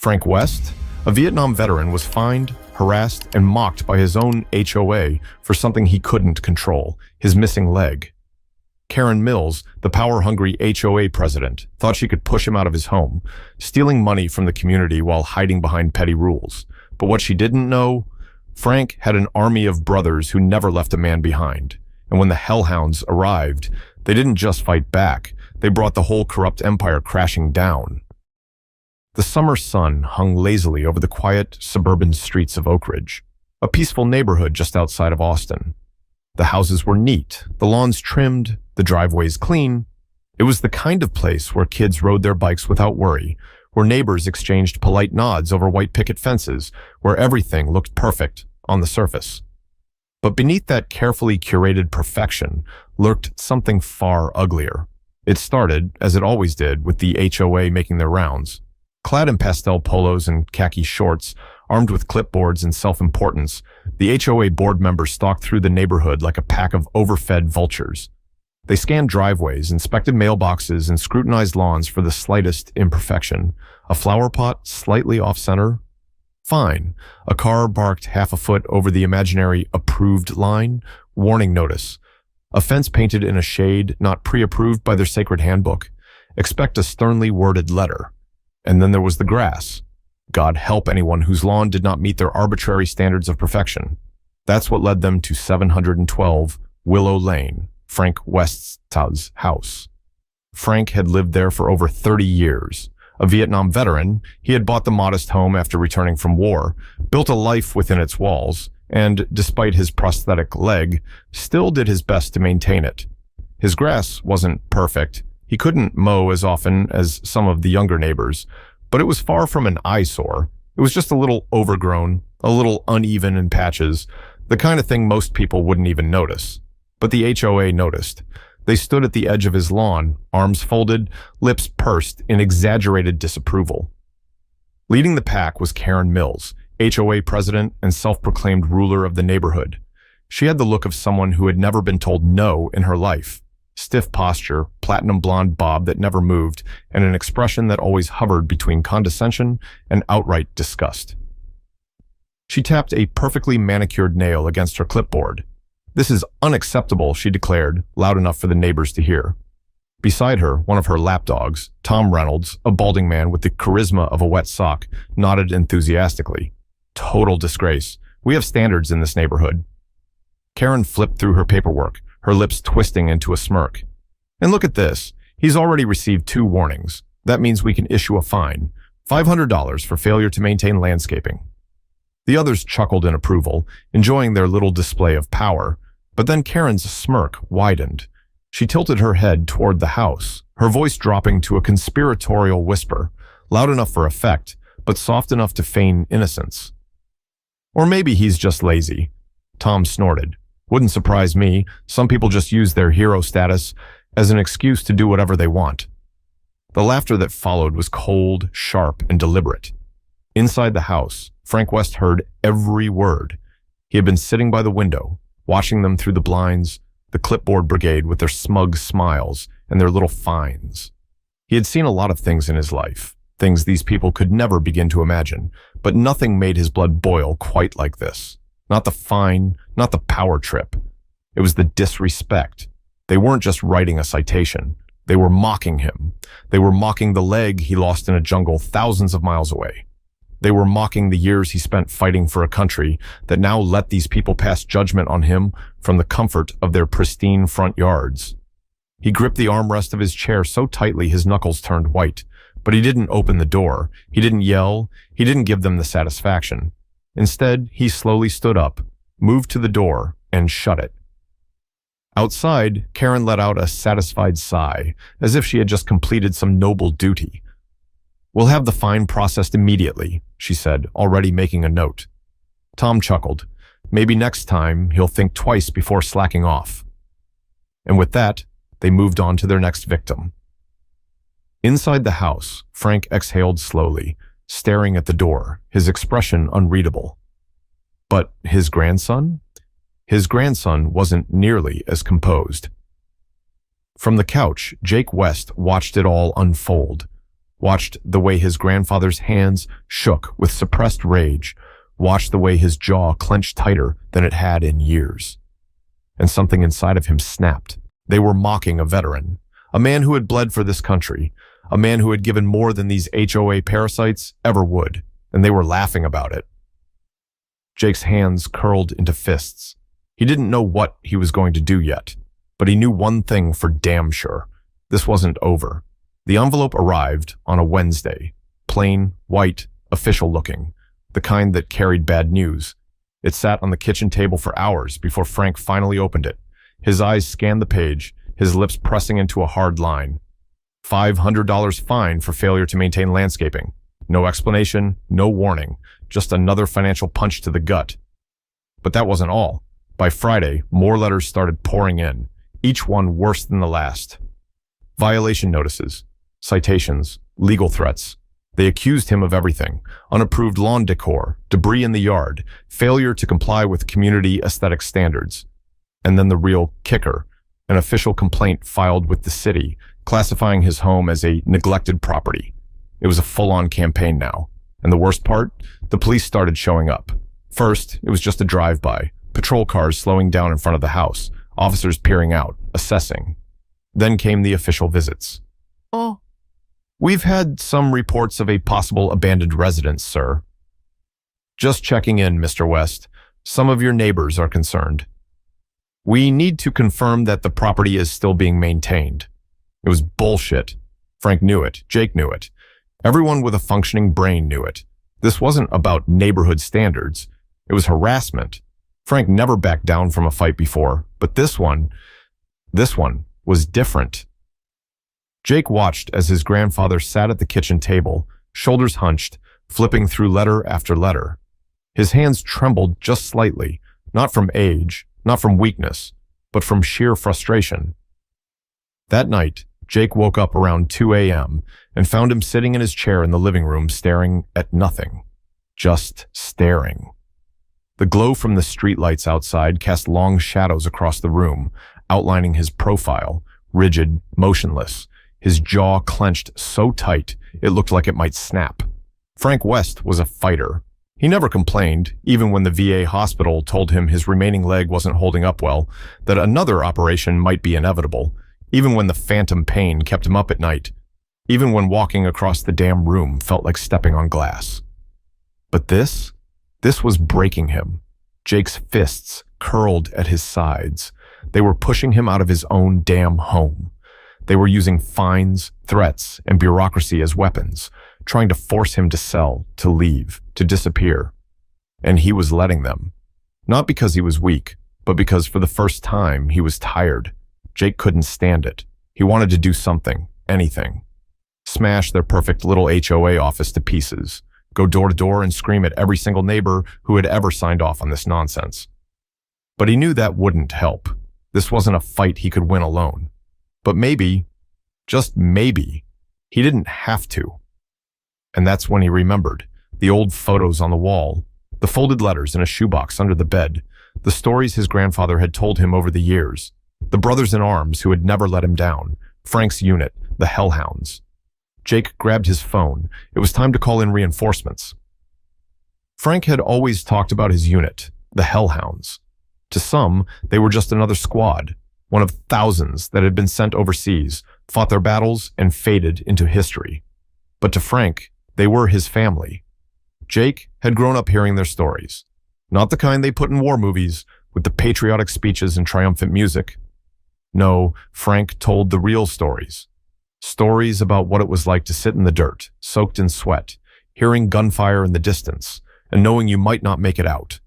Frank West, a Vietnam veteran, was fined, harassed, and mocked by his own HOA for something he couldn't control, his missing leg. Karen Mills, the power-hungry HOA president, thought she could push him out of his home, stealing money from the community while hiding behind petty rules. But what she didn't know, Frank had an army of brothers who never left a man behind. And when the hellhounds arrived, they didn't just fight back, they brought the whole corrupt empire crashing down. The summer sun hung lazily over the quiet suburban streets of Oak Ridge, a peaceful neighborhood just outside of Austin. The houses were neat, the lawns trimmed, the driveways clean. It was the kind of place where kids rode their bikes without worry, where neighbors exchanged polite nods over white picket fences, where everything looked perfect on the surface. But beneath that carefully curated perfection lurked something far uglier. It started, as it always did, with the HOA making their rounds. Clad in pastel polos and khaki shorts, armed with clipboards and self-importance, the HOA board members stalked through the neighborhood like a pack of overfed vultures. They scanned driveways, inspected mailboxes, and scrutinized lawns for the slightest imperfection. A flower pot slightly off-center? Fine. A car parked half a foot over the imaginary approved line? Warning notice. A fence painted in a shade not pre-approved by their sacred handbook? Expect a sternly worded letter. And then there was the grass. God help anyone whose lawn did not meet their arbitrary standards of perfection. That's what led them to 712 Willow Lane, Frank West's house. Frank had lived there for over 30 years. A Vietnam veteran, he had bought the modest home after returning from war, built a life within its walls, and, despite his prosthetic leg, still did his best to maintain it. His grass wasn't perfect. He couldn't mow as often as some of the younger neighbors, but it was far from an eyesore. It was just a little overgrown, a little uneven in patches, the kind of thing most people wouldn't even notice. But the HOA noticed. They stood at the edge of his lawn, arms folded, lips pursed in exaggerated disapproval. Leading the pack was Karen Mills, HOA president and self-proclaimed ruler of the neighborhood. She had the look of someone who had never been told no in her life. Stiff posture, platinum blonde bob that never moved, and an expression that always hovered between condescension and outright disgust. She tapped a perfectly manicured nail against her clipboard. "This is unacceptable," she declared, loud enough for the neighbors to hear. Beside her, one of her lapdogs, Tom Reynolds, a balding man with the charisma of a wet sock, nodded enthusiastically. "Total disgrace. We have standards in this neighborhood." Karen flipped through her paperwork, her lips twisting into a smirk. "And look at this. He's already received 2 warnings. That means we can issue a fine, $500 for failure to maintain landscaping." The others chuckled in approval, enjoying their little display of power, but then Karen's smirk widened. She tilted her head toward the house, her voice dropping to a conspiratorial whisper, loud enough for effect, but soft enough to feign innocence. "Or maybe he's just lazy." Tom snorted. "Wouldn't surprise me. Some people just use their hero status as an excuse to do whatever they want." The laughter that followed was cold, sharp, and deliberate. Inside the house, Frank West heard every word. He had been sitting by the window, watching them through the blinds, the clipboard brigade with their smug smiles and their little fines. He had seen a lot of things in his life, things these people could never begin to imagine, but nothing made his blood boil quite like this. Not the fine, not the power trip. It was the disrespect. They weren't just writing a citation. They were mocking him. They were mocking the leg he lost in a jungle thousands of miles away. They were mocking the years he spent fighting for a country that now let these people pass judgment on him from the comfort of their pristine front yards. He gripped the armrest of his chair so tightly his knuckles turned white, but he didn't open the door. He didn't yell. He didn't give them the satisfaction. Instead, he slowly stood up, moved to the door, and shut it. Outside, Karen let out a satisfied sigh, as if she had just completed some noble duty. "We'll have the fine processed immediately," she said, already making a note. Tom chuckled. Maybe next time he'll think twice before slacking off. And with that, they moved on to their next victim. Inside the house, Frank exhaled slowly, staring at the door, his expression unreadable. But his grandson? His grandson wasn't nearly as composed. From the couch, Jake West watched it all unfold. watched the way his grandfather's hands shook with suppressed rage, watched the way his jaw clenched tighter than it had in years. And something inside of him snapped. They were mocking a veteran, a man who had bled for this country, a man who had given more than these HOA parasites ever would, and they were laughing about it. Jake's hands curled into fists. He didn't know what he was going to do yet, but he knew one thing for damn sure. This wasn't over. The envelope arrived on a Wednesday, plain, white, official-looking, the kind that carried bad news. It sat on the kitchen table for hours before Frank finally opened it. His eyes scanned the page, his lips pressing into a hard line. $500 fine for failure to maintain landscaping. No explanation, no warning, just another financial punch to the gut. But that wasn't all. By Friday, more letters started pouring in, each one worse than the last. Violation notices, citations, legal threats. They accused him of everything: unapproved lawn decor, debris in the yard, failure to comply with community aesthetic standards. And then the real kicker, an official complaint filed with the city, classifying his home as a neglected property. It was a full-on campaign now. And the worst part? The police started showing up. First, it was just a drive-by, patrol cars slowing down in front of the house, officers peering out, assessing. Then came the official visits. "Oh, we've had some reports of a possible abandoned residence, sir." "Just checking in, Mr. West. Some of your neighbors are concerned. We need to confirm that the property is still being maintained." It was bullshit. Frank knew it. Jake knew it. Everyone with a functioning brain knew it. This wasn't about neighborhood standards. It was harassment. Frank never backed down from a fight before, but this one was different. Jake watched as his grandfather sat at the kitchen table, shoulders hunched, flipping through letter after letter. His hands trembled just slightly, not from age, not from weakness, but from sheer frustration. That night, Jake woke up around 2 a.m. and found him sitting in his chair in the living room staring at nothing. Just staring. The glow from the streetlights outside cast long shadows across the room, outlining his profile, rigid, motionless, his jaw clenched so tight it looked like it might snap. Frank West was a fighter. He never complained, even when the VA hospital told him his remaining leg wasn't holding up well, that another operation might be inevitable, even when the phantom pain kept him up at night, even when walking across the damn room felt like stepping on glass. But this was breaking him. Jake's fists curled at his sides. They were pushing him out of his own damn home. They were using fines, threats, and bureaucracy as weapons, trying to force him to sell, to leave, to disappear. And he was letting them. Not because he was weak, but because for the first time he was tired. Jake couldn't stand it. He wanted to do something, anything. Smash their perfect little HOA office to pieces. Go door to door and scream at every single neighbor who had ever signed off on this nonsense. But he knew that wouldn't help. This wasn't a fight he could win alone. But maybe, just maybe, he didn't have to. And that's when he remembered the old photos on the wall, the folded letters in a shoebox under the bed, the stories his grandfather had told him over the years, the brothers in arms who had never let him down, Frank's unit, the Hellhounds. Jake grabbed his phone. It was time to call in reinforcements. Frank had always talked about his unit, the Hellhounds. To some, they were just another squad, one of thousands that had been sent overseas, fought their battles, and faded into history. But to Frank, they were his family. Jake had grown up hearing their stories. Not the kind they put in war movies, with the patriotic speeches and triumphant music. No, Frank told the real stories. Stories about what it was like to sit in the dirt, soaked in sweat, hearing gunfire in the distance, and knowing you might not make it out.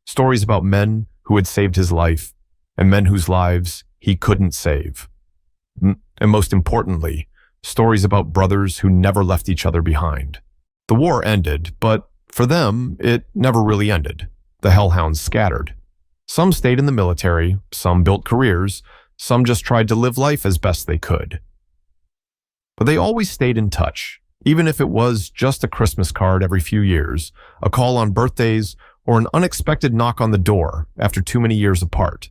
Stories about men who had saved his life, and men whose lives he couldn't save. And most importantly, stories about brothers who never left each other behind. The war ended, but for them, it never really ended. The Hellhounds scattered. Some stayed in the military, some built careers, some just tried to live life as best they could. But they always stayed in touch, even if it was just a Christmas card every few years, a call on birthdays, or an unexpected knock on the door after too many years apart.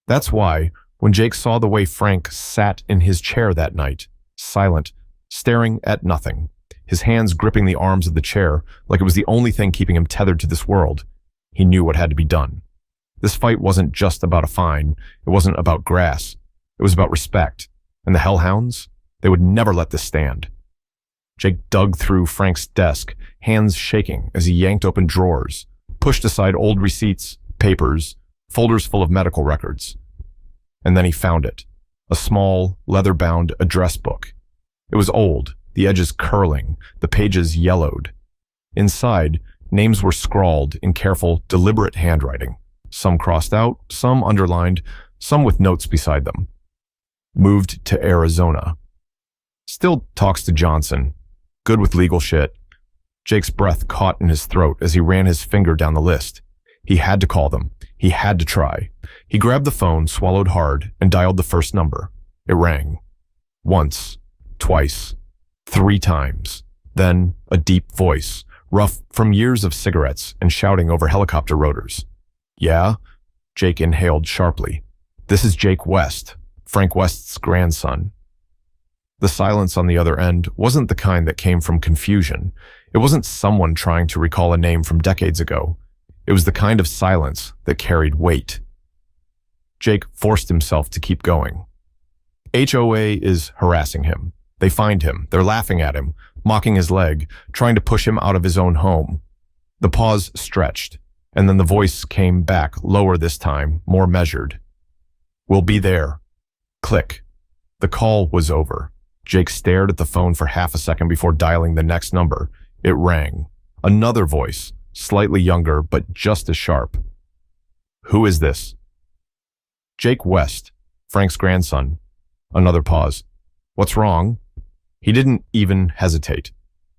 That's why, when Jake saw the way Frank sat in his chair that night, silent, staring at nothing, his hands gripping the arms of the chair like it was the only thing keeping him tethered to this world. He knew what had to be done. This fight wasn't just about a fine. It wasn't about grass. It was about respect. And the hellhounds? They would never let this stand. Jake dug through Frank's desk, hands shaking as he yanked open drawers, pushed aside old receipts, papers, folders full of medical records. And then he found it. A small, leather-bound address book. It was old, the edges curling, the pages yellowed. Inside, names were scrawled in careful, deliberate handwriting. Some crossed out, some underlined, some with notes beside them. Moved to Arizona. Still talks to Johnson. Good with legal shit. Jake's breath caught in his throat as he ran his finger down the list. He had to call them. He had to try. He grabbed the phone, swallowed hard, and dialed the first number. It rang. Once, twice, 3 times. Then a deep voice, rough from years of cigarettes and shouting over helicopter rotors. Yeah? Jake inhaled sharply. This is Jake West, Frank West's grandson. The silence on the other end wasn't the kind that came from confusion. It wasn't someone trying to recall a name from decades ago. It was the kind of silence that carried weight. Jake forced himself to keep going. HOA is harassing him. They find him. They're laughing at him, mocking his leg, trying to push him out of his own home. The pause stretched, and then the voice came back, lower this time, more measured. We'll be there. Click. The call was over. Jake stared at the phone for half a second before dialing the next number. It rang. Another voice, slightly younger, but just as sharp. Who is this? Jake West, Frank's grandson. Another pause. What's wrong? He didn't even hesitate.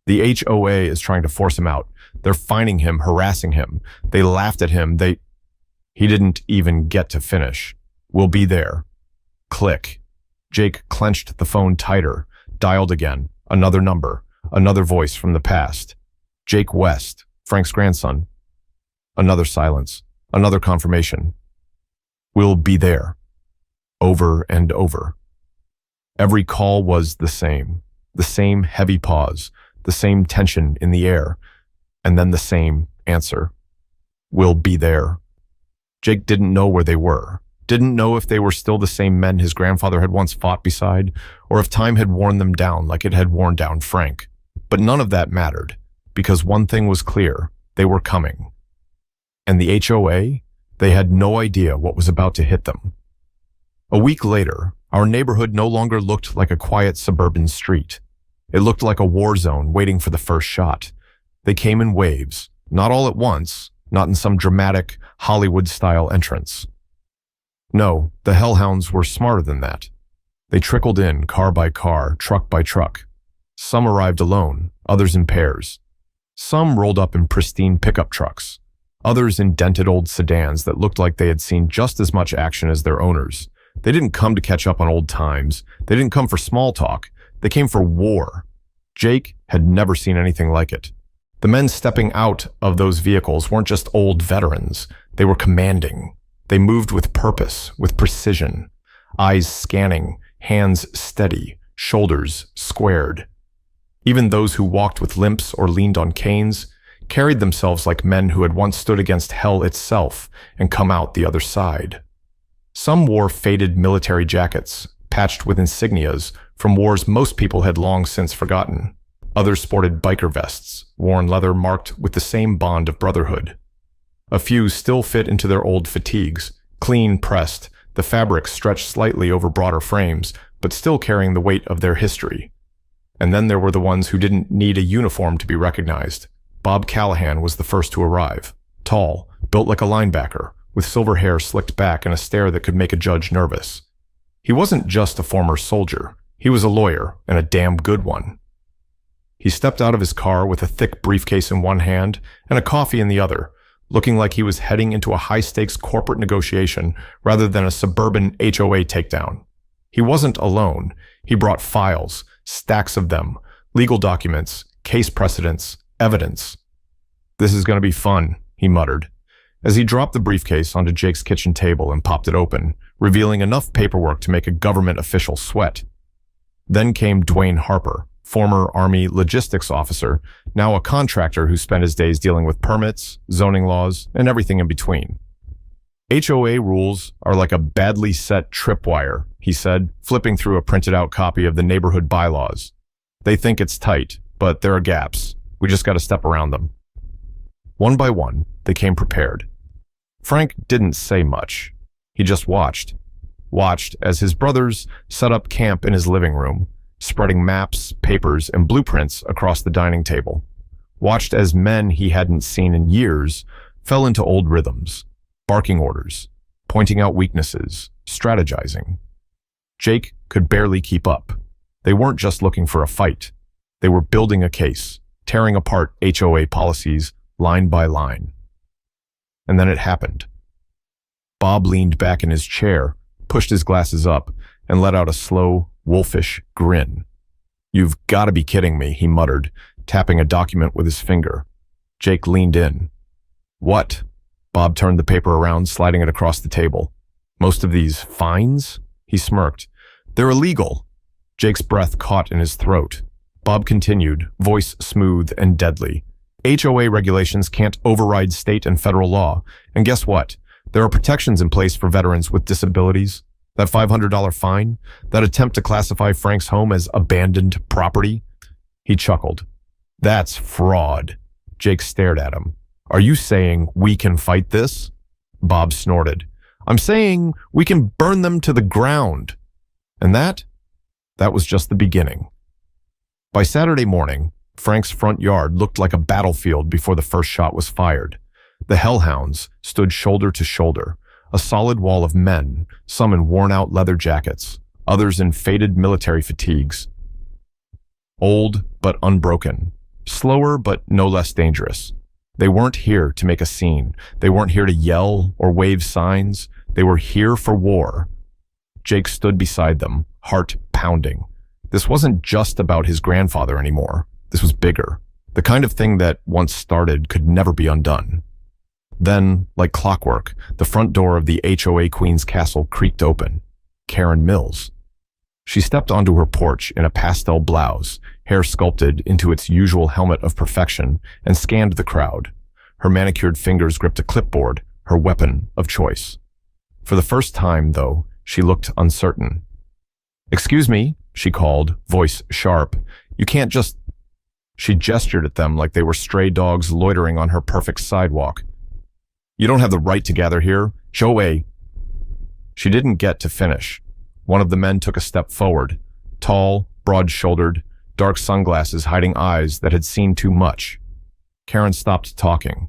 The HOA is trying to force him out. They're fining him, harassing him. They laughed at him. He didn't even get to finish. We'll be there. Click. Jake clenched the phone tighter, dialed again. Another number, another voice from the past. Jake West, Frank's grandson. Another silence, another confirmation. We'll be there. Over and over. Every call was the same heavy pause, the same tension in the air, and then the same answer. We'll be there. Jake didn't know where they were, didn't know if they were still the same men his grandfather had once fought beside, or if time had worn them down like it had worn down Frank. But none of that mattered, because one thing was clear, they were coming. And the HOA, they had no idea what was about to hit them. A week later, our neighborhood no longer looked like a quiet suburban street. It looked like a war zone waiting for the first shot. They came in waves, not all at once, not in some dramatic Hollywood-style entrance. No, the hellhounds were smarter than that. They trickled in car by car, truck by truck. Some arrived alone, others in pairs. Some rolled up in pristine pickup trucks, others in dented old sedans that looked like they had seen just as much action as their owners. They didn't come to catch up on old times. They didn't come for small talk. They came for war. Jake had never seen anything like it. The men stepping out of those vehicles weren't just old veterans. They were commanding. They moved with purpose, with precision. Eyes scanning, hands steady, shoulders squared. Even those who walked with limps or leaned on canes carried themselves like men who had once stood against hell itself and come out the other side. Some wore faded military jackets, patched with insignias from wars most people had long since forgotten. Others sported biker vests, worn leather marked with the same bond of brotherhood. A few still fit into their old fatigues, clean pressed, the fabric stretched slightly over broader frames, but still carrying the weight of their history. And then there were the ones who didn't need a uniform to be recognized. Bob Callahan was the first to arrive, tall, built like a linebacker, with silver hair slicked back and a stare that could make a judge nervous. He wasn't just a former soldier. He was a lawyer, and a damn good one. He stepped out of his car with a thick briefcase in one hand and a coffee in the other, looking like he was heading into a high-stakes corporate negotiation rather than a suburban HOA takedown. He wasn't alone. He brought files, stacks of them, legal documents, case precedents, evidence. "This is going to be fun," he muttered, as he dropped the briefcase onto Jake's kitchen table and popped it open, revealing enough paperwork to make a government official sweat. Then came Dwayne Harper, former Army logistics officer, now a contractor who spent his days dealing with permits, zoning laws, and everything in between. HOA rules are like a badly set tripwire, he said, flipping through a printed-out copy of the neighborhood bylaws. They think it's tight, but there are gaps. We just got to step around them. One by one, they came prepared. Frank didn't say much. He just watched as his brothers set up camp in his living room, spreading maps, papers, and blueprints across the dining table. Watched as men he hadn't seen in years fell into old rhythms, barking orders, pointing out weaknesses, strategizing. Jake could barely keep up. They weren't just looking for a fight. They were building a case, tearing apart HOA policies line by line. And then it happened. Bob leaned back in his chair, pushed his glasses up, and let out a slow, wolfish grin. "You've got to be kidding me," he muttered, tapping a document with his finger. Jake leaned in. "What?" Bob turned the paper around, sliding it across the table. "Most of these fines?" He smirked. "They're illegal." Jake's breath caught in his throat. Bob continued, voice smooth and deadly. "HOA regulations can't override state and federal law. And guess what? There are protections in place for veterans with disabilities. That $500 fine, that attempt to classify Frank's home as abandoned property." He chuckled. "That's fraud." Jake stared at him. "Are you saying we can fight this?" Bob snorted. "I'm saying we can burn them to the ground." And that was just the beginning. By Saturday morning, Frank's front yard looked like a battlefield before the first shot was fired. The hellhounds stood shoulder to shoulder, a solid wall of men, some in worn-out leather jackets, others in faded military fatigues. Old but unbroken, slower but no less dangerous. They weren't here to make a scene. They weren't here to yell or wave signs. They were here for war. Jake stood beside them, heart pounding. This wasn't just about his grandfather anymore. This was bigger. The kind of thing that, once started, could never be undone. Then, like clockwork, the front door of the HOA Queen's castle creaked open. Karen Mills. She stepped onto her porch in a pastel blouse, hair sculpted into its usual helmet of perfection, and scanned the crowd. Her manicured fingers gripped a clipboard, her weapon of choice. For the first time, though, she looked uncertain. "Excuse me," she called, voice sharp. "You can't just—" She gestured at them like they were stray dogs loitering on her perfect sidewalk. "You don't have the right to gather here. Show away." She didn't get to finish. One of the men took a step forward, tall, broad-shouldered, dark sunglasses hiding eyes that had seen too much. Karen stopped talking.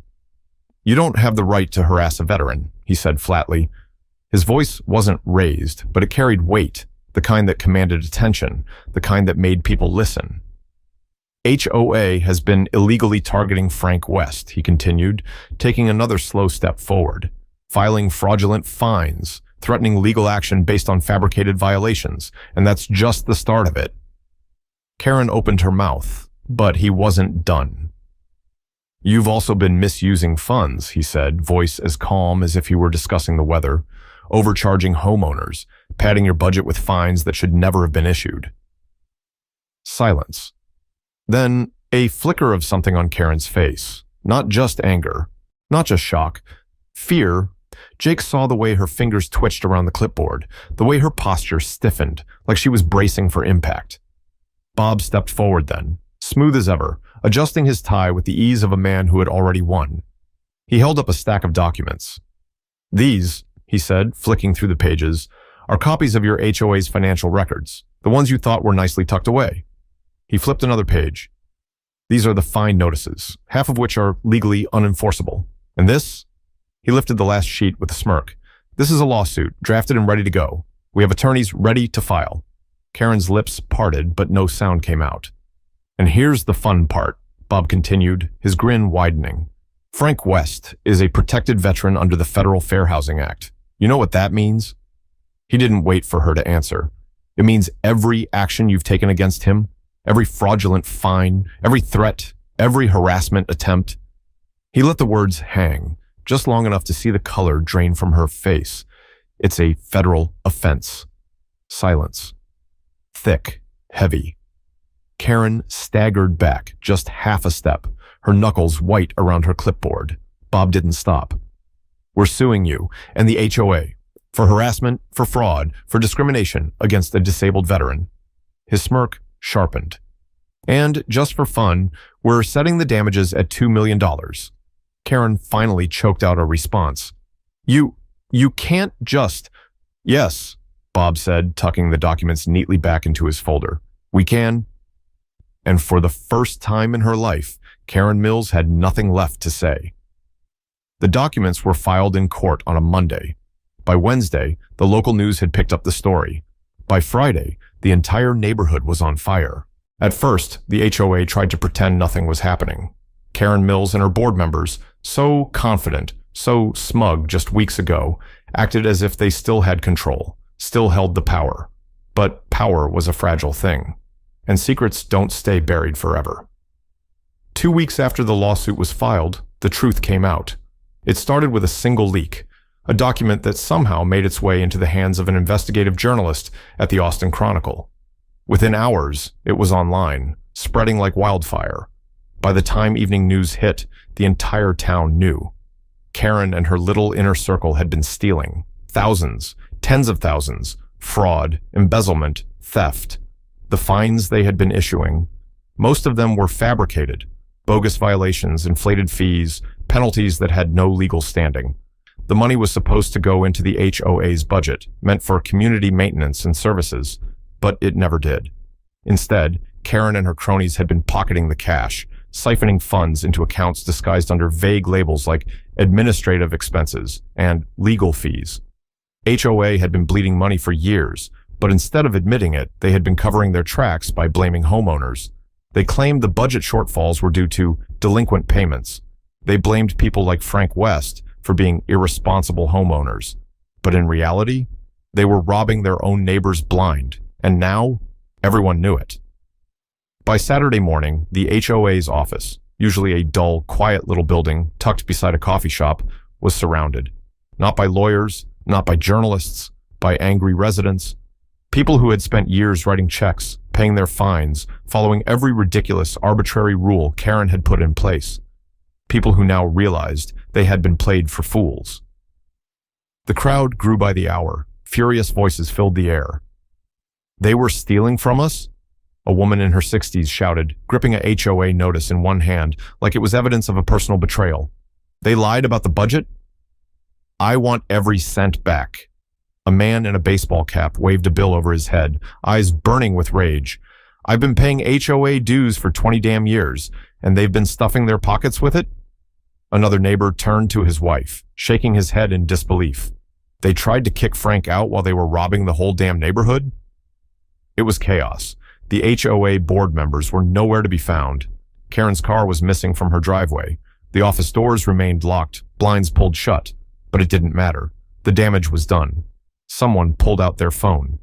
"You don't have the right to harass a veteran," he said flatly. His voice wasn't raised, but it carried weight, the kind that commanded attention, the kind that made people listen. "HOA has been illegally targeting Frank West," he continued, taking another slow step forward, "filing fraudulent fines, threatening legal action based on fabricated violations, and that's just the start of it." Karen opened her mouth, but he wasn't done. "You've also been misusing funds," he said, voice as calm as if he were discussing the weather, "overcharging homeowners, padding your budget with fines that should never have been issued." Silence. Then a flicker of something on Karen's face. Not just anger, not just shock, fear. Jake saw the way her fingers twitched around the clipboard, the way her posture stiffened, like she was bracing for impact. Bob stepped forward then, smooth as ever, adjusting his tie with the ease of a man who had already won. He held up a stack of documents. "These," he said, flicking through the pages, "are copies of your HOA's financial records, the ones you thought were nicely tucked away." He flipped another page. "These are the fine notices, half of which are legally unenforceable. And this?" He lifted the last sheet with a smirk. "This is a lawsuit, drafted and ready to go. We have attorneys ready to file." Karen's lips parted, but no sound came out. "And here's the fun part," Bob continued, his grin widening. "Frank West is a protected veteran under the Federal Fair Housing Act. You know what that means?" He didn't wait for her to answer. "It means every action you've taken against him, every fraudulent fine, every threat, every harassment attempt." He let the words hang, just long enough to see the color drain from her face. "It's a federal offense." Silence. Thick, heavy. Karen staggered back just half a step, her knuckles white around her clipboard. Bob didn't stop. "We're suing you and the HOA for harassment, for fraud, for discrimination against a disabled veteran." His smirk sharpened. "And just for fun, we're setting the damages at $2 million. Karen finally choked out a response. You can't just..." "Yes," Bob said, tucking the documents neatly back into his folder. "We can." And for the first time in her life, Karen Mills had nothing left to say. The documents were filed in court on a Monday. By Wednesday, the local news had picked up the story. By Friday, the entire neighborhood was on fire. At first, the HOA tried to pretend nothing was happening. Karen Mills and her board members, so confident, so smug just weeks ago, acted as if they still had control, still held the power. But power was a fragile thing, and secrets don't stay buried forever. 2 weeks after the lawsuit was filed, the truth came out. It started with a single leak, a document that somehow made its way into the hands of an investigative journalist at the Austin Chronicle. Within hours, it was online, spreading like wildfire. By the time evening news hit, the entire town knew. Karen and her little inner circle had been stealing. Thousands, tens of thousands, fraud, embezzlement, theft. The fines they had been issuing, most of them were fabricated. Bogus violations, inflated fees, penalties that had no legal standing. The money was supposed to go into the HOA's budget, meant for community maintenance and services, but it never did. Instead, Karen and her cronies had been pocketing the cash, siphoning funds into accounts disguised under vague labels like administrative expenses and legal fees. HOA had been bleeding money for years, but instead of admitting it, they had been covering their tracks by blaming homeowners. They claimed the budget shortfalls were due to delinquent payments. They blamed people like Frank West for being irresponsible homeowners. But in reality, they were robbing their own neighbors blind, and now everyone knew it. By Saturday morning, the HOA's office, usually a dull, quiet little building tucked beside a coffee shop, was surrounded. Not by lawyers, not by journalists, by angry residents. People who had spent years writing checks, paying their fines, following every ridiculous, arbitrary rule Karen had put in place. People who now realized they had been played for fools. The crowd grew by the hour. Furious voices filled the air. "They were stealing from us?" A woman in her 60s shouted, gripping a HOA notice in one hand like it was evidence of a personal betrayal. "They lied about the budget? I want every cent back." A man in a baseball cap waved a bill over his head, eyes burning with rage. "I've been paying HOA dues for 20 damn years, and they've been stuffing their pockets with it?" Another neighbor turned to his wife, shaking his head in disbelief. They tried to kick Frank out while they were robbing the whole damn neighborhood? It was chaos. The HOA board members were nowhere to be found. Karen's car was missing from her driveway. The office doors remained locked, blinds pulled shut. But it didn't matter. The damage was done. Someone pulled out their phone.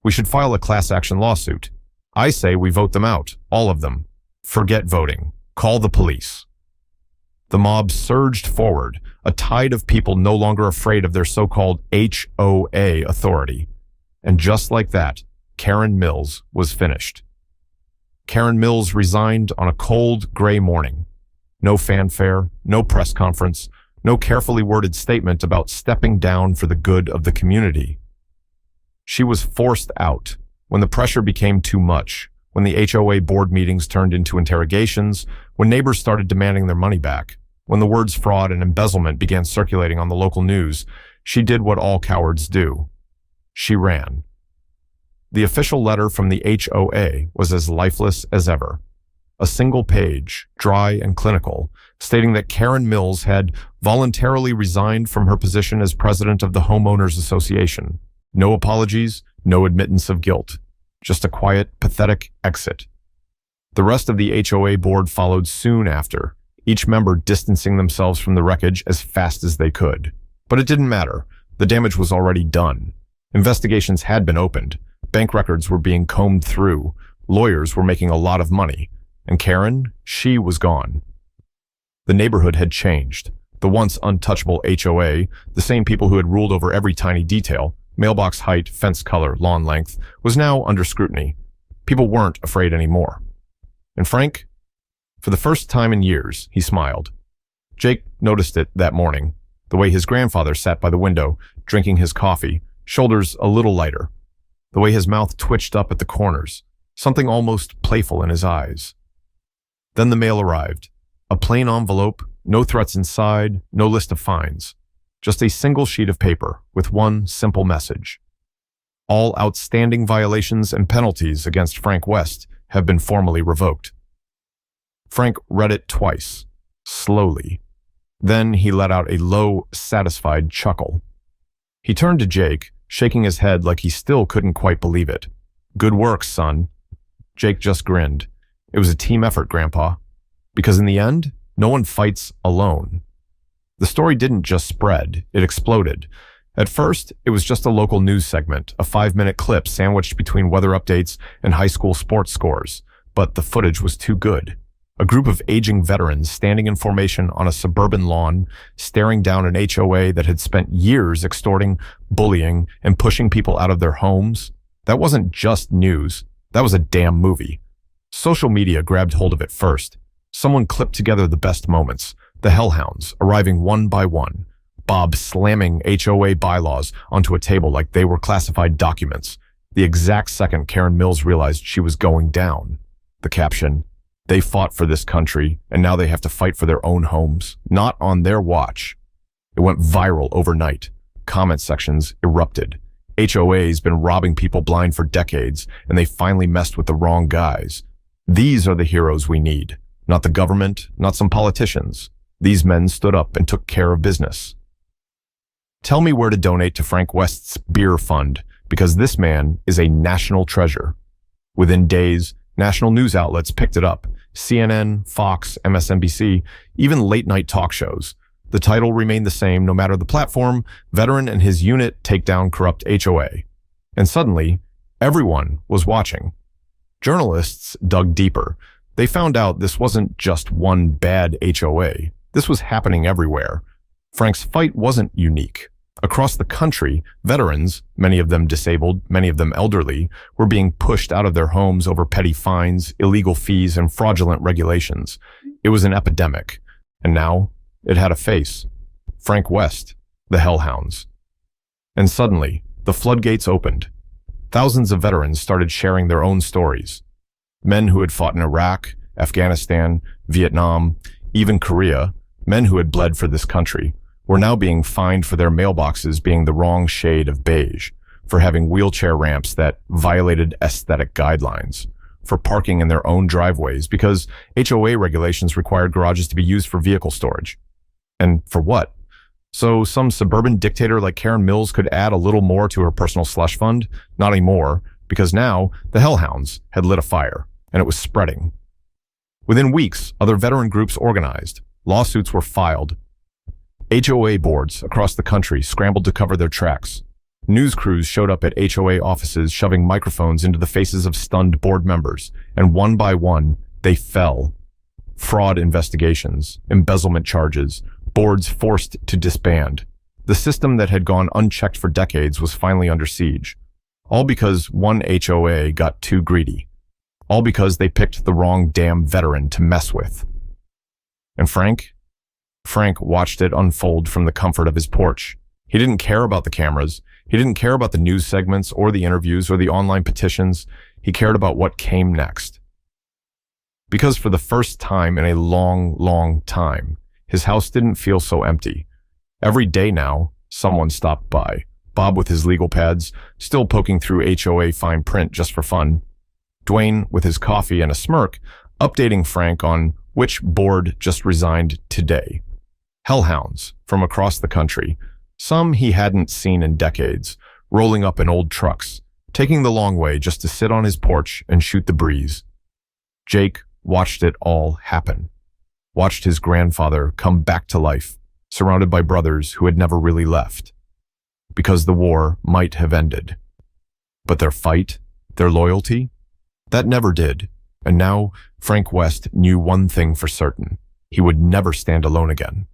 "We should file a class action lawsuit. I say we vote them out, all of them. Forget voting. Call the police." The mob surged forward, a tide of people no longer afraid of their so-called HOA authority. And just like that, Karen Mills was finished. Karen Mills resigned on a cold, gray morning. No fanfare, no press conference, no carefully worded statement about stepping down for the good of the community. She was forced out when the pressure became too much, when the HOA board meetings turned into interrogations, when neighbors started demanding their money back, when the words fraud and embezzlement began circulating on the local news. She did what all cowards do. She ran. The official letter from the HOA was as lifeless as ever. A single page, dry and clinical, stating that Karen Mills had voluntarily resigned from her position as president of the Homeowners Association. No apologies, no admittance of guilt. Just a quiet, pathetic exit. The rest of the HOA board followed soon after, each member distancing themselves from the wreckage as fast as they could. But it didn't matter. The damage was already done. Investigations had been opened. Bank records were being combed through. Lawyers were making a lot of money. And Karen, she was gone. The neighborhood had changed. The once untouchable HOA, the same people who had ruled over every tiny detail, mailbox height, fence color, lawn length, was now under scrutiny. People weren't afraid anymore. And Frank, for the first time in years, he smiled. Jake noticed it that morning, the way his grandfather sat by the window, drinking his coffee, shoulders a little lighter, the way his mouth twitched up at the corners, something almost playful in his eyes. Then the mail arrived, a plain envelope, no threats inside, no list of fines, just a single sheet of paper with one simple message. All outstanding violations and penalties against Frank West have been formally revoked. Frank read it twice, slowly. Then he let out a low, satisfied chuckle. He turned to Jake, shaking his head like he still couldn't quite believe it. "Good work, son." Jake just grinned. It was a team effort, Grandpa. Because in the end, no one fights alone. The story didn't just spread, it exploded. At first, it was just a local news segment, a 5-minute clip sandwiched between weather updates and high school sports scores. But the footage was too good. A group of aging veterans standing in formation on a suburban lawn, staring down an HOA that had spent years extorting, bullying, and pushing people out of their homes. That wasn't just news. That was a damn movie. Social media grabbed hold of it first. Someone clipped together the best moments. The hellhounds arriving one by one. Bob slamming HOA bylaws onto a table like they were classified documents. The exact second Karen Mills realized she was going down. The caption, "They fought for this country, and now they have to fight for their own homes. Not on their watch." It went viral overnight. Comment sections erupted. HOA's been robbing people blind for decades, and they finally messed with the wrong guys. These are the heroes we need. Not the government, not some politicians. These men stood up and took care of business. Tell me where to donate to Frank West's beer fund, because this man is a national treasure. Within days, national news outlets picked it up. CNN, Fox, MSNBC, even late-night talk shows. The title remained the same no matter the platform: Veteran and his unit take down corrupt HOA. And suddenly, everyone was watching. Journalists dug deeper. They found out this wasn't just one bad HOA. This was happening everywhere. Frank's fight wasn't unique. Across the country, veterans, many of them disabled, many of them elderly, were being pushed out of their homes over petty fines, illegal fees, and fraudulent regulations. It was an epidemic. And now, it had a face. Frank West, the Hellhounds. And suddenly, the floodgates opened. Thousands of veterans started sharing their own stories. Men who had fought in Iraq, Afghanistan, Vietnam, even Korea, men who had bled for this country, were now being fined for their mailboxes being the wrong shade of beige, for having wheelchair ramps that violated aesthetic guidelines, for parking in their own driveways because HOA regulations required garages to be used for vehicle storage. And for what? So some suburban dictator like Karen Mills could add a little more to her personal slush fund? Not anymore, because now the Hellhounds had lit a fire, and it was spreading. Within weeks, other veteran groups organized. Lawsuits were filed. HOA boards across the country scrambled to cover their tracks. News crews showed up at HOA offices shoving microphones into the faces of stunned board members, and one by one, they fell. Fraud investigations, embezzlement charges, boards forced to disband. The system that had gone unchecked for decades was finally under siege. All because one HOA got too greedy. All because they picked the wrong damn veteran to mess with. And Frank watched it unfold from the comfort of his porch. He didn't care about the cameras. He didn't care about the news segments or the interviews or the online petitions. He cared about what came next. Because for the first time in a long, long time, his house didn't feel so empty. Every day now, someone stopped by. Bob with his legal pads, still poking through HOA fine print just for fun. Dwayne with his coffee and a smirk, updating Frank on which board just resigned today. Hellhounds from across the country, some he hadn't seen in decades, rolling up in old trucks, taking the long way just to sit on his porch and shoot the breeze. Jake watched it all happen. Watched his grandfather come back to life, surrounded by brothers who had never really left. Because the war might have ended. But their fight, their loyalty, that never did. And now Frank West knew one thing for certain. He would never stand alone again.